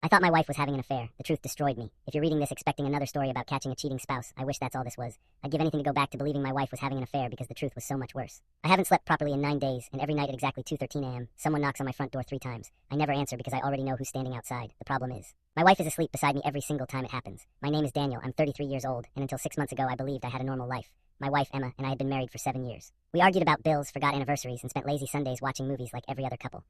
I thought my wife was having an affair. The truth destroyed me. If you're reading this expecting another story about catching a cheating spouse, I wish that's all this was. I'd give anything to go back to believing my wife was having an affair because the truth was so much worse. I haven't slept properly in 9 days, and every night at exactly 2:13 a.m., someone knocks on my front door 3 times. I never answer because I already know who's standing outside. The problem is, my wife is asleep beside me every single time it happens. My name is Daniel, I'm 33 years old, and until 6 months ago I believed I had a normal life. My wife, Emma, and I had been married for 7 years. We argued about bills, forgot anniversaries, and spent lazy Sundays watching movies like every other couple.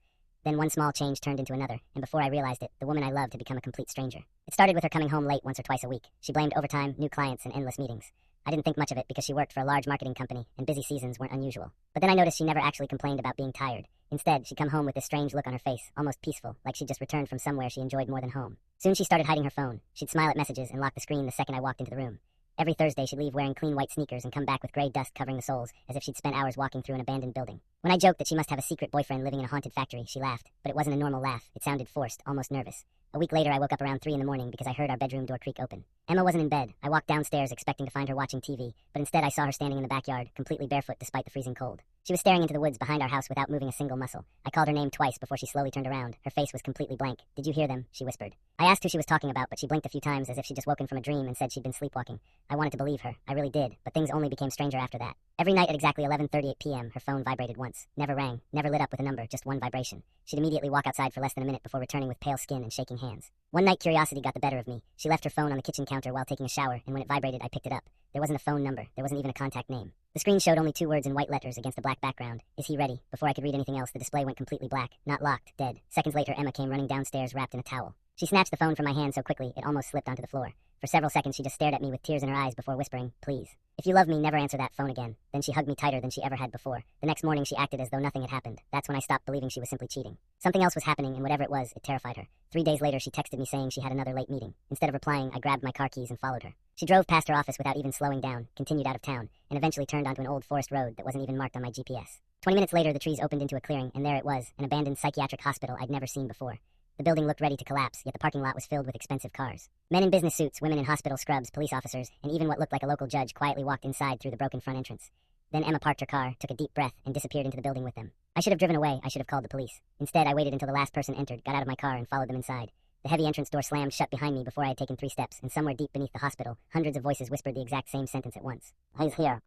Then one small change turned into another, and before I realized it, the woman I loved had become a complete stranger. It started with her coming home late once or twice a week. She blamed overtime, new clients, and endless meetings. I didn't think much of it because she worked for a large marketing company, and busy seasons weren't unusual. But then I noticed she never actually complained about being tired. Instead, she'd come home with this strange look on her face, almost peaceful, like she'd just returned from somewhere she enjoyed more than home. Soon she started hiding her phone. She'd smile at messages and lock the screen the second I walked into the room. Every Thursday, she'd leave wearing clean white sneakers and come back with gray dust covering the soles, as if she'd spent hours walking through an abandoned building. When I joked that she must have a secret boyfriend living in a haunted factory, she laughed, but it wasn't a normal laugh. It sounded forced, almost nervous. A week later, I woke up around 3 in the morning because I heard our bedroom door creak open. Emma wasn't in bed. I walked downstairs expecting to find her watching TV, but instead I saw her standing in the backyard, completely barefoot despite the freezing cold. She was staring into the woods behind our house without moving a single muscle. I called her name twice before she slowly turned around. Her face was completely blank. "Did you hear them?" she whispered. I asked who she was talking about, but she blinked a few times as if she'd just woken from a dream and said she'd been sleepwalking. I wanted to believe her. I really did, but things only became stranger after that. Every night at exactly 11:38 p.m., her phone vibrated once. Never rang, never lit up with a number, just one vibration. She'd immediately walk outside for less than a minute before returning with pale skin and shaking hands. One night, curiosity got the better of me. She left her phone on the kitchen counter while taking a shower, and when it vibrated, I picked it up. There wasn't a phone number. There wasn't even a contact name. The screen showed only 2 words in white letters against a black background. "Is he ready?" Before I could read anything else, the display went completely black. Not locked, dead. Seconds later, Emma came running downstairs wrapped in a towel. She snatched the phone from my hand so quickly, it almost slipped onto the floor. For several seconds, she just stared at me with tears in her eyes before whispering, "Please. If you love me, never answer that phone again." Then she hugged me tighter than she ever had before. The next morning, she acted as though nothing had happened. That's when I stopped believing she was simply cheating. Something else was happening, and whatever it was, it terrified her. 3 days later, she texted me saying she had another late meeting. Instead of replying, I grabbed my car keys and followed her. She drove past her office without even slowing down, continued out of town, and eventually turned onto an old forest road that wasn't even marked on my GPS. 20 minutes later, the trees opened into a clearing, and there it was, an abandoned psychiatric hospital I'd never seen before. The building looked ready to collapse, yet the parking lot was filled with expensive cars. Men in business suits, women in hospital scrubs, police officers, and even what looked like a local judge quietly walked inside through the broken front entrance. Then Emma parked her car, took a deep breath, and disappeared into the building with them. I should have driven away. I should have called the police. Instead, I waited until the last person entered, got out of my car, and followed them inside. The heavy entrance door slammed shut behind me before I had taken 3 steps, and somewhere deep beneath the hospital, hundreds of voices whispered the exact same sentence at once. "He's here."